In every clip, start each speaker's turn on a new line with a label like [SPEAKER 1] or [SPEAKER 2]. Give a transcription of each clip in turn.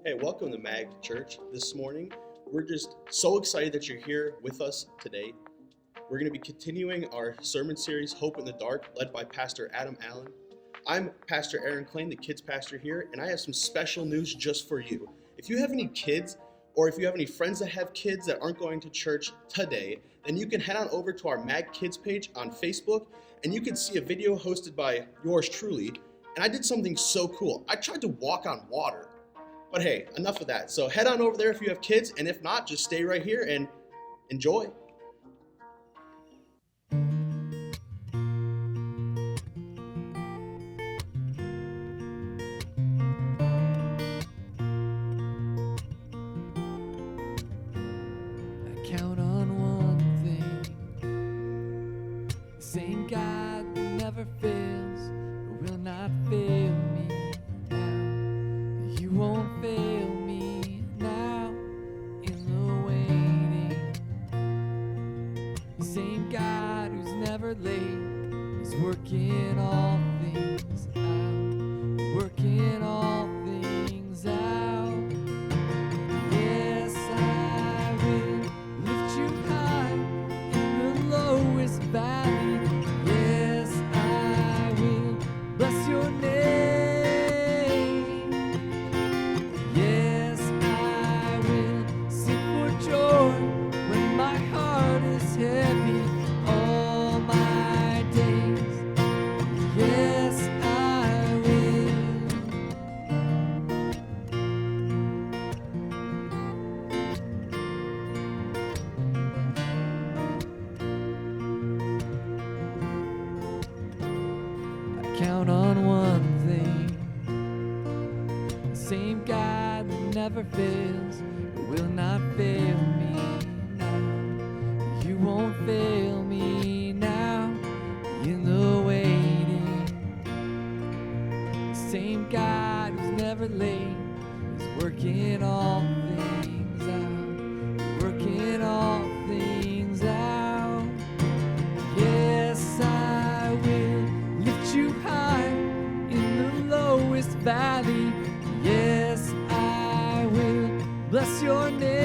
[SPEAKER 1] Hey, welcome to Mag Church this morning. We're just so excited that you're here with us today. We're going to be continuing our sermon series, Hope in the Dark, led by Pastor Adam Allen. I'm Pastor Aaron Klain, the kids pastor here, and I have some special news just for you. If you have any kids, or if you have any friends that have kids that aren't going to church today, then you can head on over to our Mag Kids page on Facebook, and you can see a video hosted by yours truly. And I did something so cool. I tried to walk on water. But hey, enough of that. So head on over there if you have kids, and if not, just stay right here and enjoy.
[SPEAKER 2] I count on one thing, the same God that never fails, will not fail me now. You won't fail me now in the waiting. The same God who's never late is working all things out, working all things out. Yes, I will lift you high in the lowest valley. Yes, I will bless your name. Yes, I will sing for joy when my heart is heavy all my days. Yes, I will. I count on one thing, the same God that never fails, will not fail me now. You won't fail me now in the waiting. The same God who's never late is working all things out, working all things out. Yes, I will lift you high in the lowest valley. Yes, I will bless your name.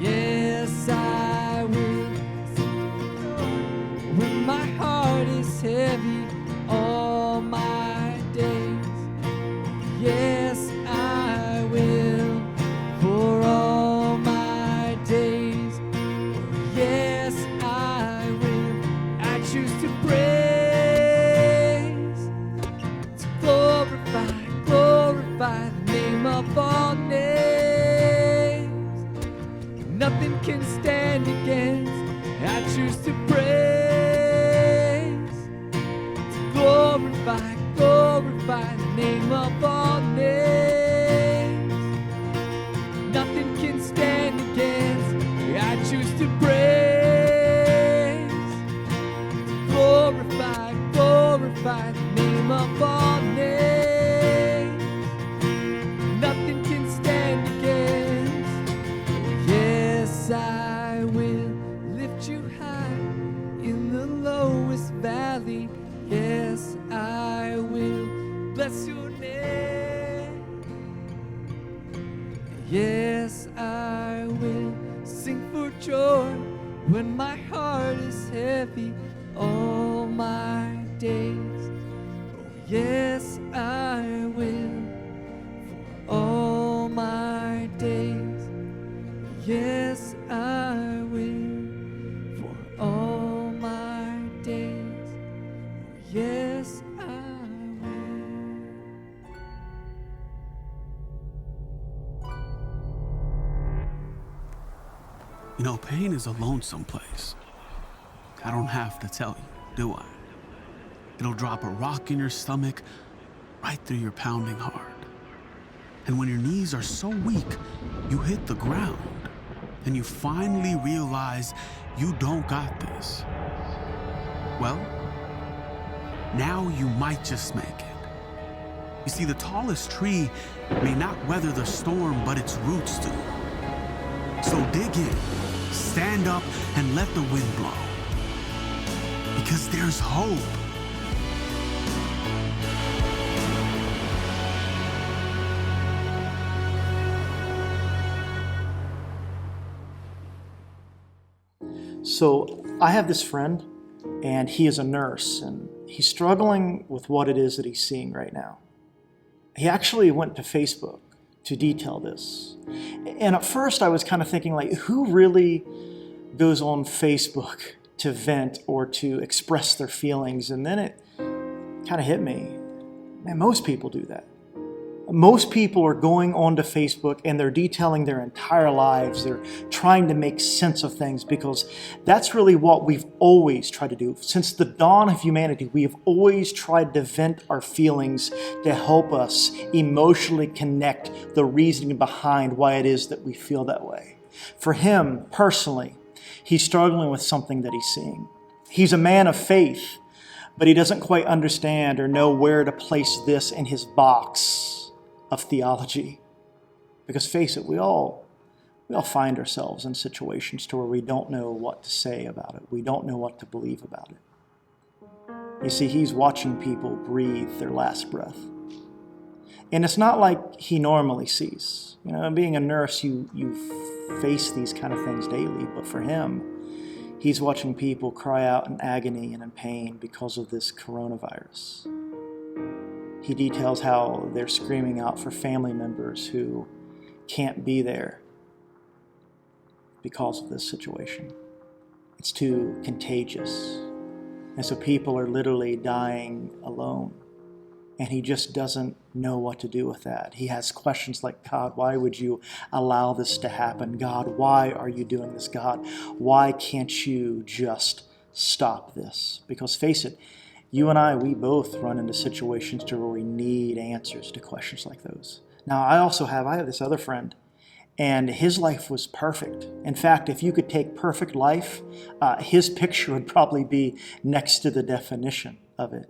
[SPEAKER 2] Yes, I will sing when my heart is heavy all my days. Yes, I will for all my days. Yes, I will. I choose to praise, to glorify the name of all names. Nothing can stand against. I choose to praise, to glorify the name of all names. Nothing can stand against. I choose to praise, to glorify the name of all names. Nothing can stand against. Yes, I will lift you high in the lowest valley. Yes, I will bless your name. Yes, I will sing for joy when my heart is heavy all my days. Oh, yes, I will for all my days. Yes, I will for all my days. Oh, yes, I will.
[SPEAKER 3] You know, pain is a lonesome place. I don't have to tell you, do I? It'll drop a rock in your stomach right through your pounding heart. And when your knees are so weak, you hit the ground and you finally realize you don't got this. Well, now you might just make it. You see, the tallest tree may not weather the storm, but its roots do. So dig in, stand up, and let the wind blow. Because there's hope.
[SPEAKER 4] So I have this friend, and he is a nurse, and he's struggling with what it is that he's seeing right now. He actually went to Facebook to detail this. And at first I was kind of thinking, like, who really goes on Facebook to vent or to express their feelings? And then it kind of hit me. Man, most people do that. Most people are going onto Facebook and they're detailing their entire lives. They're trying to make sense of things, because that's really what we've always tried to do. Since the dawn of humanity, we have always tried to vent our feelings to help us emotionally connect the reasoning behind why it is that we feel that way. For him, personally, he's struggling with something that he's seeing. He's a man of faith, but he doesn't quite understand or know where to place this in his box of theology. Because face it, we all find ourselves in situations to where we don't know what to say about it. We don't know what to believe about it. You see, he's watching people breathe their last breath. And it's not like he normally sees. You know, being a nurse, you face these kind of things daily, but for him, he's watching people cry out in agony and in pain because of this coronavirus. He details how they're screaming out for family members who can't be there because of this situation. It's too contagious. And so people are literally dying alone. And he just doesn't know what to do with that. He has questions like, God, why would you allow this to happen? God, why are you doing this? God, why can't you just stop this? Because face it, you and I, we both run into situations to where we need answers to questions like those. Now, I have this other friend, and his life was perfect. In fact, if you could take perfect life, his picture would probably be next to the definition of it.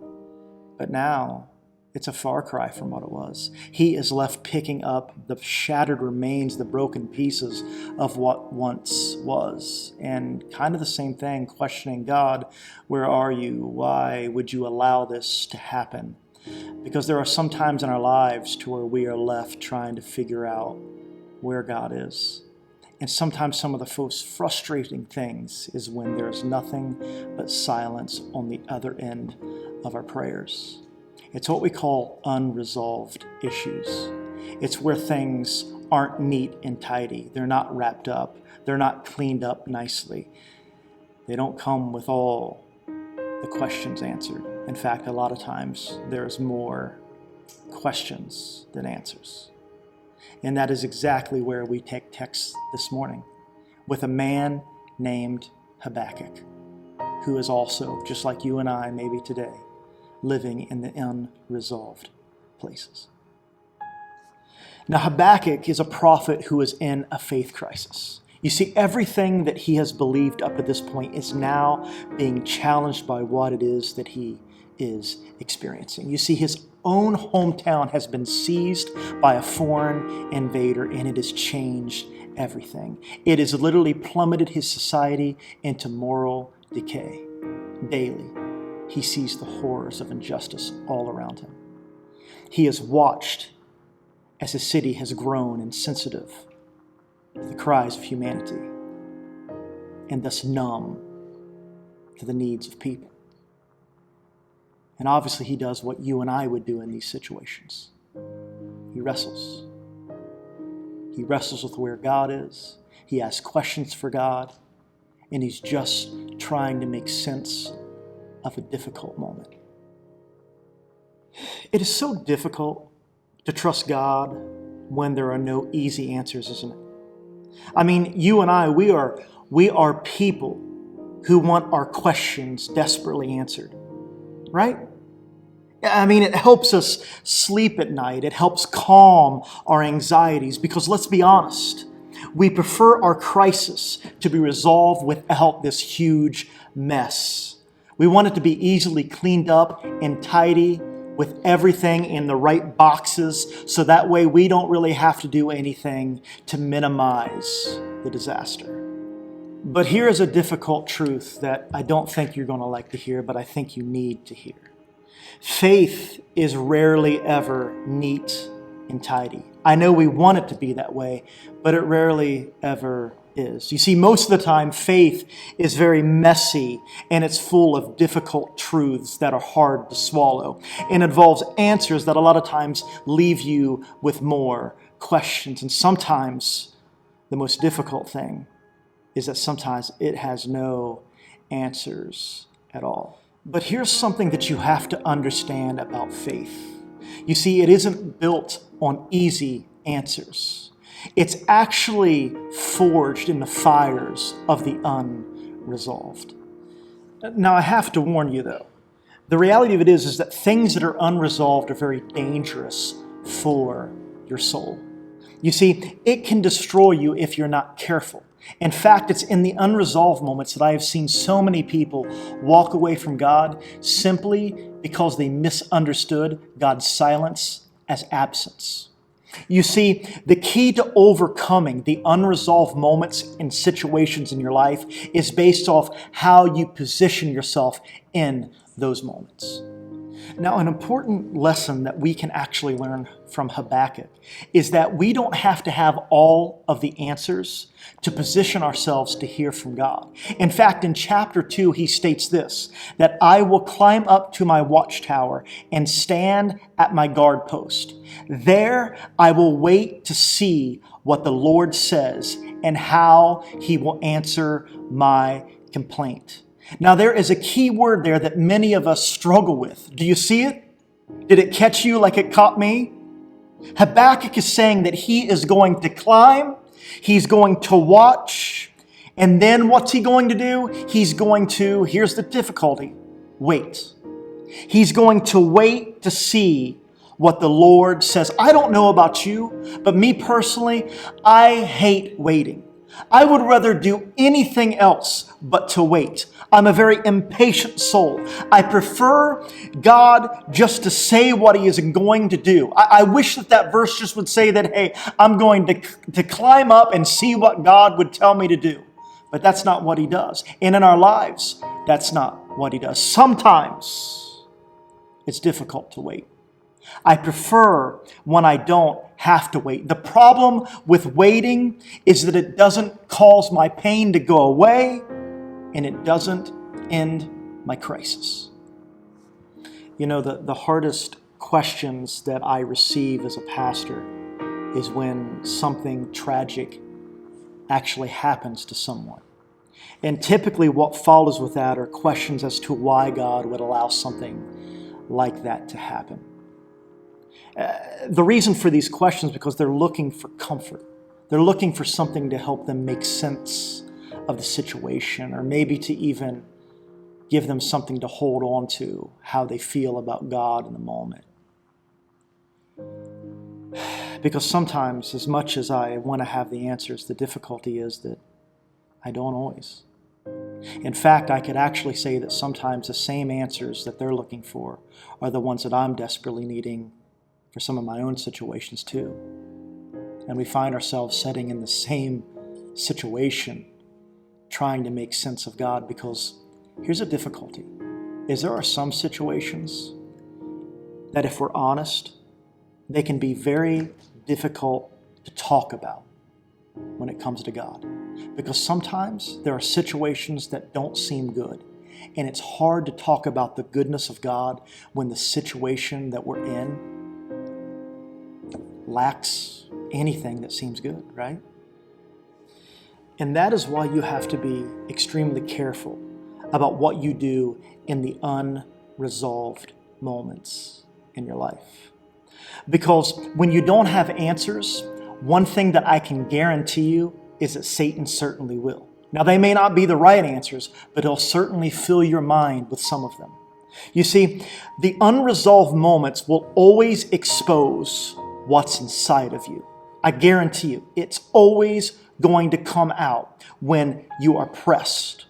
[SPEAKER 4] But now, it's a far cry from what it was. He is left picking up the shattered remains, the broken pieces of what once was. And kind of the same thing, questioning, God, where are you? Why would you allow this to happen? Because there are some times in our lives to where we are left trying to figure out where God is. And sometimes some of the most frustrating things is when there's nothing but silence on the other end of our prayers. It's what we call unresolved issues. It's where things aren't neat and tidy. They're not wrapped up. They're not cleaned up nicely. They don't come with all the questions answered. In fact, a lot of times there's more questions than answers. And that is exactly where we take text this morning, with a man named Habakkuk, who is also, just like you and I maybe today, living in the unresolved places. Now, Habakkuk is a prophet who is in a faith crisis. You see, everything that he has believed up to this point is now being challenged by what it is that he is experiencing. You see, his own hometown has been seized by a foreign invader, and it has changed everything. It has literally plummeted his society into moral decay. Daily, he sees the horrors of injustice all around him. He has watched as his city has grown insensitive to the cries of humanity and thus numb to the needs of people. And obviously he does what you and I would do in these situations. He wrestles. He wrestles with where God is. He asks questions for God, and he's just trying to make sense of a difficult moment. It is so difficult to trust God when there are no easy answers, isn't it? I mean, you and I, we are people who want our questions desperately answered, right? I mean, it helps us sleep at night. It helps calm our anxieties, because let's be honest, we prefer our crisis to be resolved without this huge mess. We want it to be easily cleaned up and tidy with everything in the right boxes, so that way we don't really have to do anything to minimize the disaster. But here is a difficult truth that I don't think you're going to like to hear, but I think you need to hear. Faith is rarely ever neat and tidy. I know we want it to be that way, but it rarely ever is. You see, most of the time, faith is very messy and it's full of difficult truths that are hard to swallow. And involves answers that a lot of times leave you with more questions. And sometimes the most difficult thing is that sometimes it has no answers at all. But here's something that you have to understand about faith. You see, it isn't built on easy answers. It's actually forged in the fires of the unresolved. Now, I have to warn you, though. The reality of it is that things that are unresolved are very dangerous for your soul. You see, it can destroy you if you're not careful. In fact, it's in the unresolved moments that I have seen so many people walk away from God simply because they misunderstood God's silence as absence. You see, the key to overcoming the unresolved moments and situations in your life is based off how you position yourself in those moments. Now, an important lesson that we can actually learn from Habakkuk is that we don't have to have all of the answers to position ourselves to hear from God. In fact, in chapter 2, he states this, that I will climb up to my watchtower and stand at my guard post. There I will wait to see what the Lord says and how he will answer my complaint. Now, there is a key word there that many of us struggle with. Do you see it? Did it catch you like it caught me? Habakkuk is saying that he is going to climb, he's going to watch, and then what's he going to do? He's going to, here's the difficulty, wait. He's going to wait to see what the Lord says. I don't know about you, but me personally, I hate waiting. I would rather do anything else but to wait. I'm a very impatient soul. I prefer God just to say what he is going to do. I wish that verse just would say that, hey, I'm going to climb up and see what God would tell me to do. But that's not what he does. And in our lives, that's not what he does. Sometimes it's difficult to wait. I prefer when I don't have to wait. The problem with waiting is that it doesn't cause my pain to go away, and it doesn't end my crisis. You know, the hardest questions that I receive as a pastor is when something tragic actually happens to someone. And typically what follows with that are questions as to why God would allow something like that to happen. The reason for these questions is because they're looking for comfort. They're looking for something to help them make sense of the situation, or maybe to even give them something to hold on to, how they feel about God in the moment. Because sometimes, as much as I want to have the answers, the difficulty is that I don't always. In fact, I could actually say that sometimes the same answers that they're looking for are the ones that I'm desperately needing for some of my own situations too. And we find ourselves sitting in the same situation, trying to make sense of God, because here's a difficulty, is there are some situations that, if we're honest, they can be very difficult to talk about when it comes to God. Because sometimes there are situations that don't seem good, and it's hard to talk about the goodness of God when the situation that we're in lacks anything that seems good, right? And that is why you have to be extremely careful about what you do in the unresolved moments in your life. Because when you don't have answers, one thing that I can guarantee you is that Satan certainly will. Now, they may not be the right answers, but he'll certainly fill your mind with some of them. You see, the unresolved moments will always expose what's inside of you. I guarantee you, it's always going to come out when you are pressed.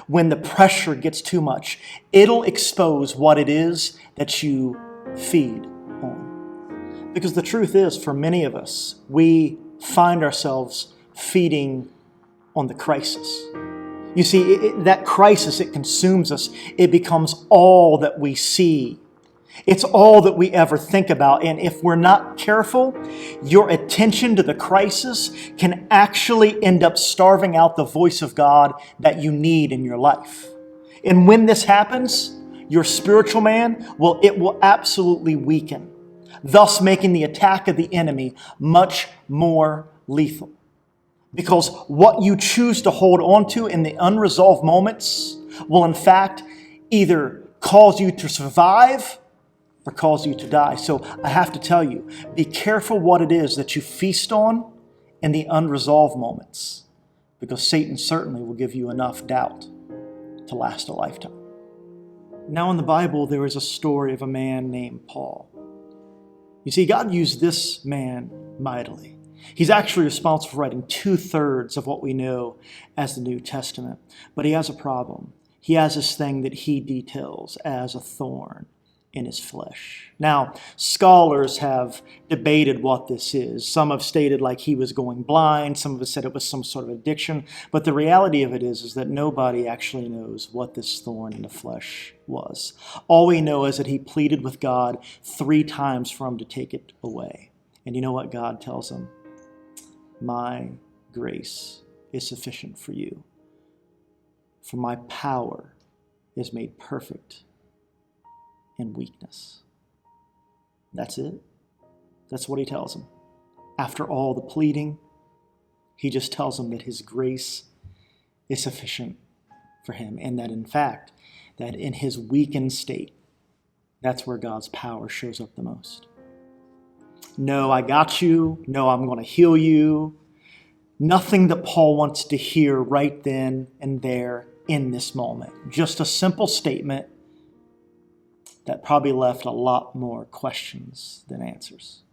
[SPEAKER 4] When the pressure gets too much, it'll expose what it is that you feed on. Because the truth is, for many of us, we find ourselves feeding on the crisis. You see, that crisis, it consumes us. It becomes all that we see. It's all that we ever think about. And if we're not careful, your attention to the crisis can actually end up starving out the voice of God that you need in your life. And when this happens, your spiritual man, it will absolutely weaken, thus making the attack of the enemy much more lethal. Because what you choose to hold on to in the unresolved moments will in fact either cause you to survive or cause you to die. So I have to tell you, be careful what it is that you feast on in the unresolved moments, because Satan certainly will give you enough doubt to last a lifetime. Now in the Bible, there is a story of a man named Paul. You see, God used this man mightily. He's actually responsible for writing 2/3 of what we know as the New Testament. But he has a problem. He has this thing that he details as a thorn in his flesh. Now, scholars have debated what this is. Some have stated like he was going blind. Some have said it was some sort of addiction. But the reality of it is that nobody actually knows what this thorn in the flesh was. All we know is that he pleaded with God 3 times for him to take it away. And you know what God tells him? My grace is sufficient for you, for my power is made perfect in weakness. That's it. That's what he tells him. After all the pleading, he just tells him that his grace is sufficient for him, and that in fact, that in his weakened state, that's where God's power shows up the most. No, I got you. No, I'm going to heal you. Nothing that Paul wants to hear right then and there in this moment. Just a simple statement that probably left a lot more questions than answers.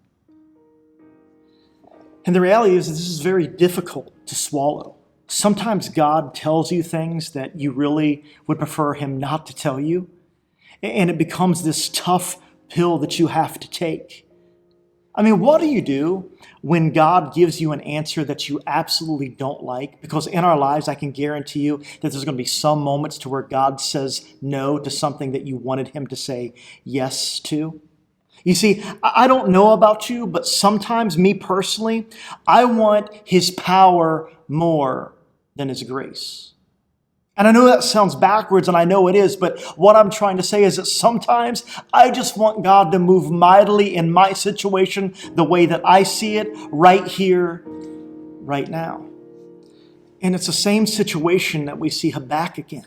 [SPEAKER 4] And the reality is that this is very difficult to swallow. Sometimes God tells you things that you really would prefer him not to tell you. And it becomes this tough pill that you have to take. I mean, what do you do when God gives you an answer that you absolutely don't like? Because in our lives, I can guarantee you that there's going to be some moments to where God says no to something that you wanted him to say yes to. You see, I don't know about you, but sometimes, me personally, I want his power more than his grace. And I know that sounds backwards, and I know it is, but what I'm trying to say is that sometimes I just want God to move mightily in my situation the way that I see it right here, right now. And it's the same situation that we see Habakkuk in.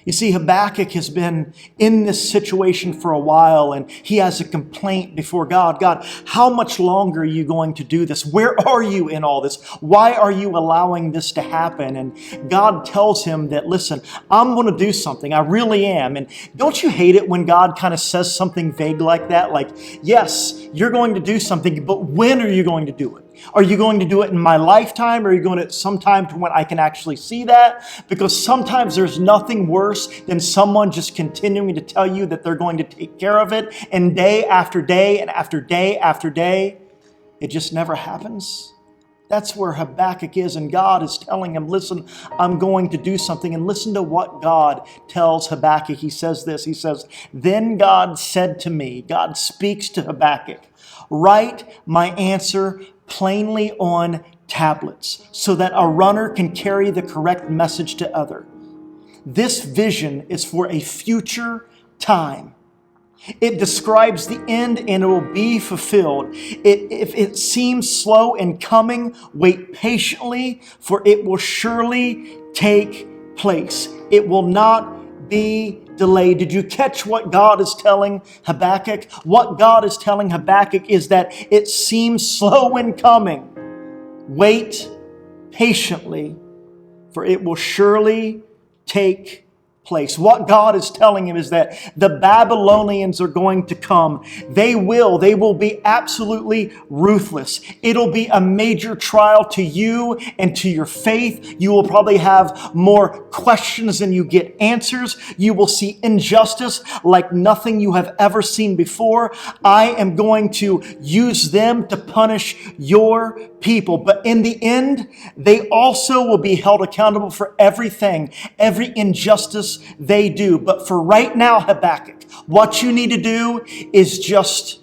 [SPEAKER 4] You see, Habakkuk has been in this situation for a while, and he has a complaint before God. God, how much longer are you going to do this? Where are you in all this? Why are you allowing this to happen? And God tells him that, listen, I'm going to do something. I really am. And don't you hate it when God kind of says something vague like that? Like, yes, you're going to do something, but when are you going to do it? Are you going to do it in my lifetime? Or are you going to sometime to when I can actually see that? Because sometimes there's nothing worse than someone just continuing to tell you that they're going to take care of it. And day after day and after day after day, it just never happens. That's where Habakkuk is. And God is telling him, listen, I'm going to do something. And listen to what God tells Habakkuk. He says this. He says, then God said to me, God speaks to Habakkuk, write my answer plainly on tablets so that a runner can carry the correct message to other. This vision is for a future time. It describes the end and it will be fulfilled. If it seems slow in coming, wait patiently, for it will surely take place. It will not be delayed. Did you catch what God is telling Habakkuk? What God is telling Habakkuk is that it seems slow in coming. Wait patiently, for it will surely take place. What God is telling him is that the Babylonians are going to come. They will be absolutely ruthless. It'll be a major trial to you and to your faith. You will probably have more questions than you get answers. You will see injustice like nothing you have ever seen before. I am going to use them to punish your people. But in the end, they also will be held accountable for everything, every injustice answers. They do. But for right now, Habakkuk, what you need to do is just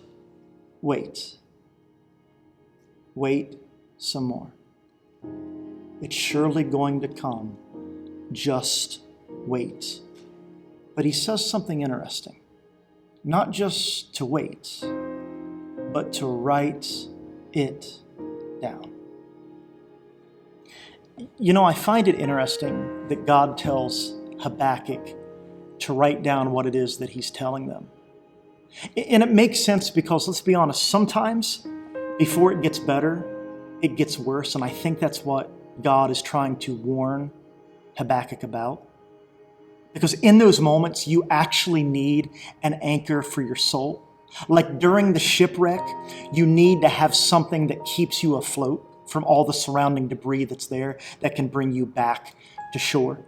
[SPEAKER 4] wait. Wait some more. It's surely going to come. Just wait. But he says something interesting. Not just to wait, but to write it down. You know, I find it interesting that God tells Habakkuk to write down what it is that he's telling them. And it makes sense because, let's be honest, sometimes before it gets better, it gets worse. And I think that's what God is trying to warn Habakkuk about. Because in those moments, you actually need an anchor for your soul. Like during the shipwreck, you need to have something that keeps you afloat from all the surrounding debris that's there that can bring you back to shore.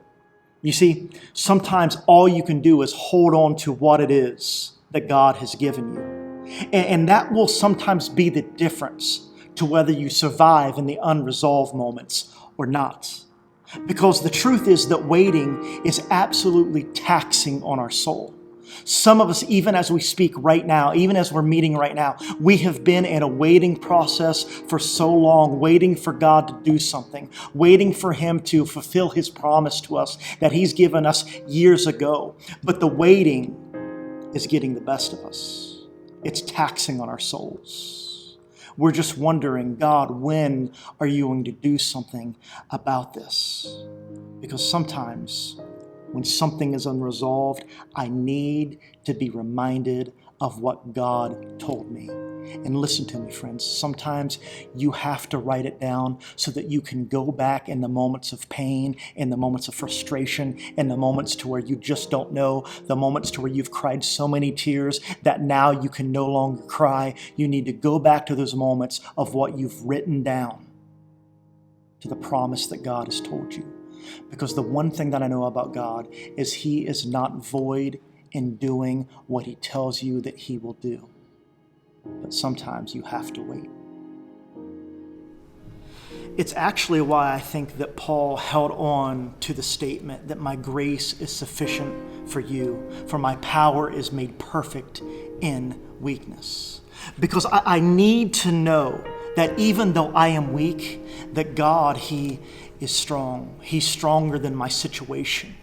[SPEAKER 4] You see, sometimes all you can do is hold on to what it is that God has given you. And that will sometimes be the difference to whether you survive in the unresolved moments or not. Because the truth is that waiting is absolutely taxing on our soul. Some of us, even as we speak right now, even as we're meeting right now, we have been in a waiting process for so long, waiting for God to do something, waiting for Him to fulfill His promise to us that He's given us years ago. But the waiting is getting the best of us. It's taxing on our souls. We're just wondering, God, when are you going to do something about this? Because sometimes when something is unresolved, I need to be reminded of what God told me. And listen to me, friends. Sometimes you have to write it down so that you can go back in the moments of pain, in the moments of frustration, in the moments to where you just don't know, the moments to where you've cried so many tears that now you can no longer cry. You need to go back to those moments of what you've written down to the promise that God has told you. Because the one thing that I know about God is He is not void in doing what He tells you that He will do. But sometimes you have to wait. It's actually why I think that Paul held on to the statement that my grace is sufficient for you, for my power is made perfect in weakness. Because I need to know that even though I am weak, that God, He is strong. He's stronger than my situation.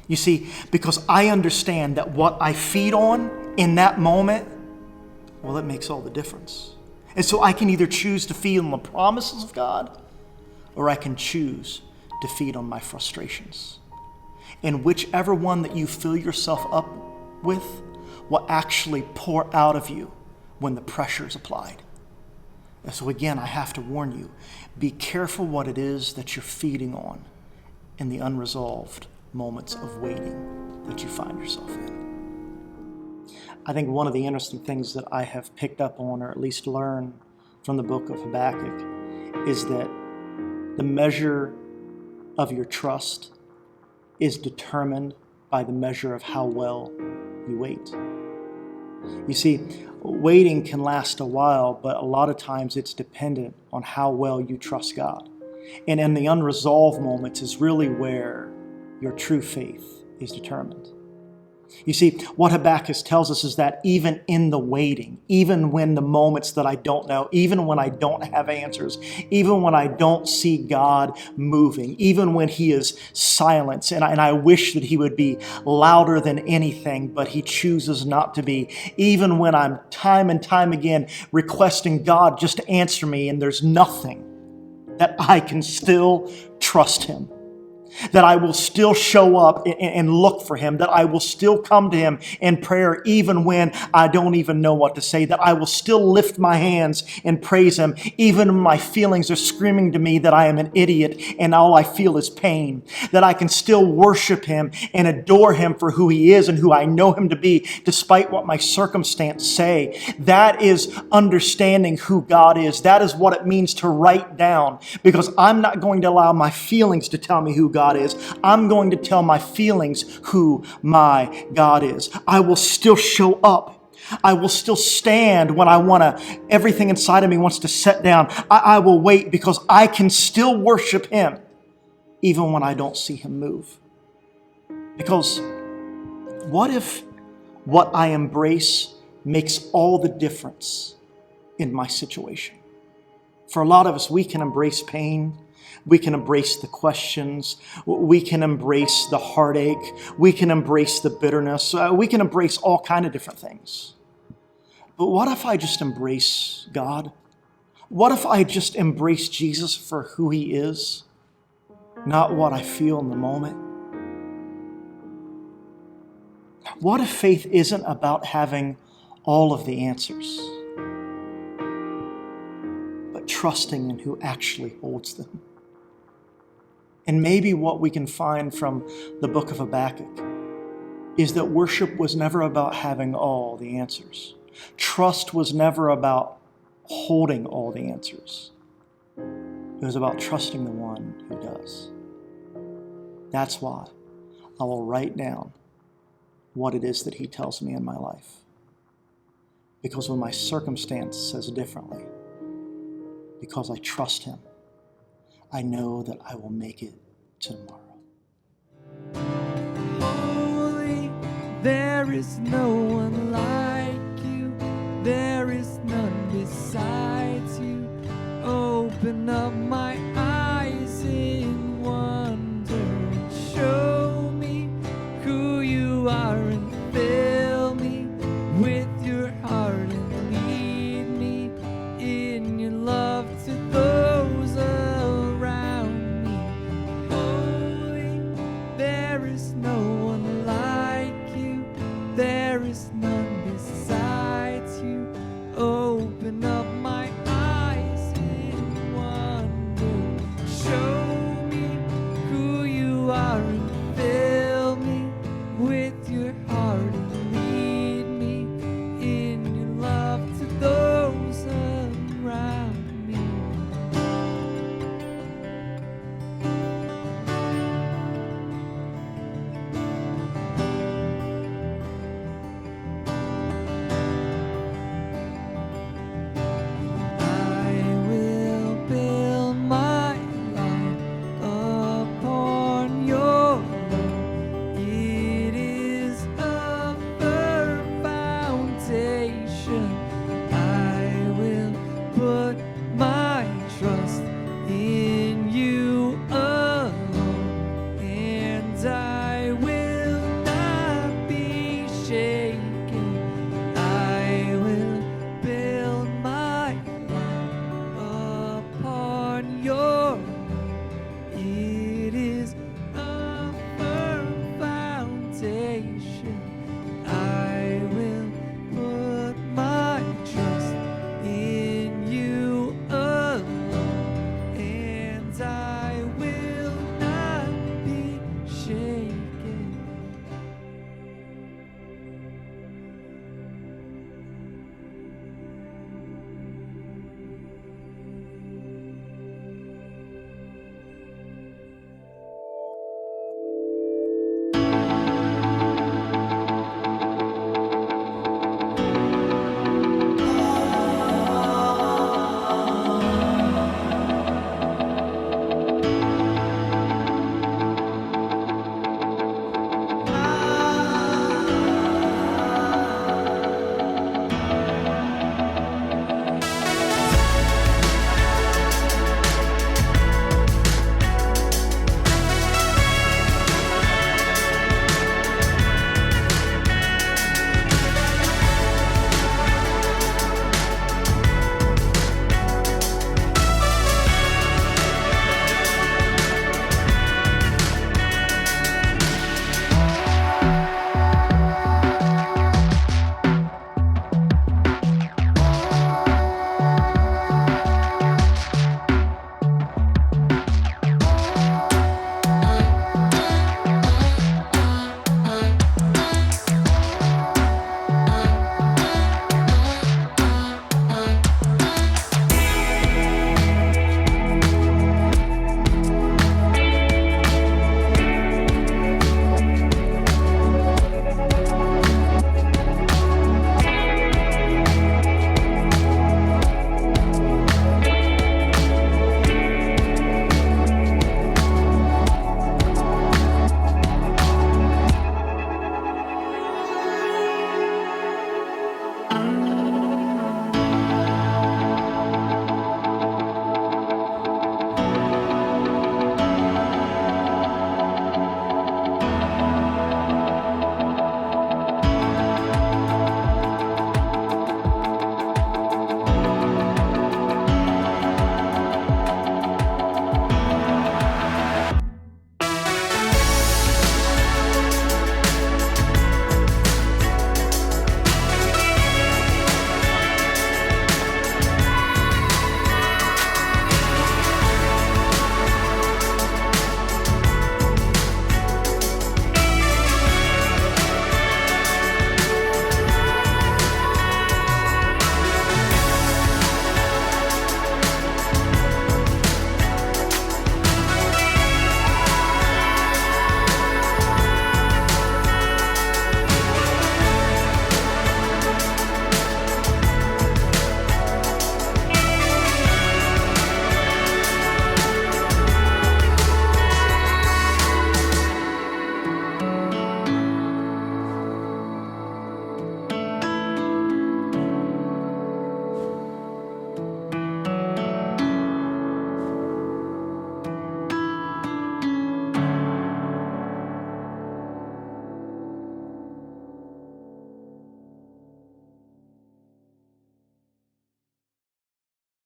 [SPEAKER 4] You see, because I understand that what I feed on in that moment, well, it makes all the difference. And so I can either choose to feed on the promises of God, or I can choose to feed on my frustrations. And whichever one that you fill yourself up with will actually pour out of you when the pressure is applied. And so again, I have to warn you, be careful what it is that you're feeding on in the unresolved moments of waiting that you find yourself in. I think one of the interesting things that I have picked up on, or at least learned from the book of Habakkuk, is that the measure of your trust is determined by the measure of how well you wait. You see, waiting can last a while, but a lot of times it's dependent on how well you trust God. And in the unresolved moments is really where your true faith is determined. You see, what Habakkuk tells us is that even in the waiting, even when the moments that I don't know, even when I don't have answers, even when I don't see God moving, even when He is silent, and I wish that He would be louder than anything, but He chooses not to be, even when I'm time and time again requesting God just to answer me and there's nothing, that I can still trust Him. That I will still show up and look for Him, that I will still come to Him in prayer even when I don't even know what to say, that I will still lift my hands and praise Him even when my feelings are screaming to me that I am an idiot and all I feel is pain, that I can still worship Him and adore Him for who He is and who I know Him to be despite what my circumstance say. That is understanding who God is. That is what it means to write down, because I'm not going to allow my feelings to tell me who God is. I'm going to tell my feelings who my God is. I will still show up. I will still stand when everything inside of me wants to set down. I will wait because I can still worship Him even when I don't see Him move. Because What if what I embrace makes all the difference in my situation? For a lot of us, we can embrace pain. We can embrace the questions. We can embrace the heartache. We can embrace the bitterness. We can embrace all kinds of different things. But what if I just embrace God? What if I just embrace Jesus for who he is, not what I feel in the moment? What if faith isn't about having all of the answers, but trusting in who actually holds them? And maybe what we can find from the book of Habakkuk is that worship was never about having all the answers. Trust was never about holding all the answers. It was about trusting the one who does. That's why I will write down what it is that he tells me in my life. Because when my circumstance says differently, because I trust him, I know that I will make it tomorrow.
[SPEAKER 2] Holy, there is no one like you. There is none besides you. Open up my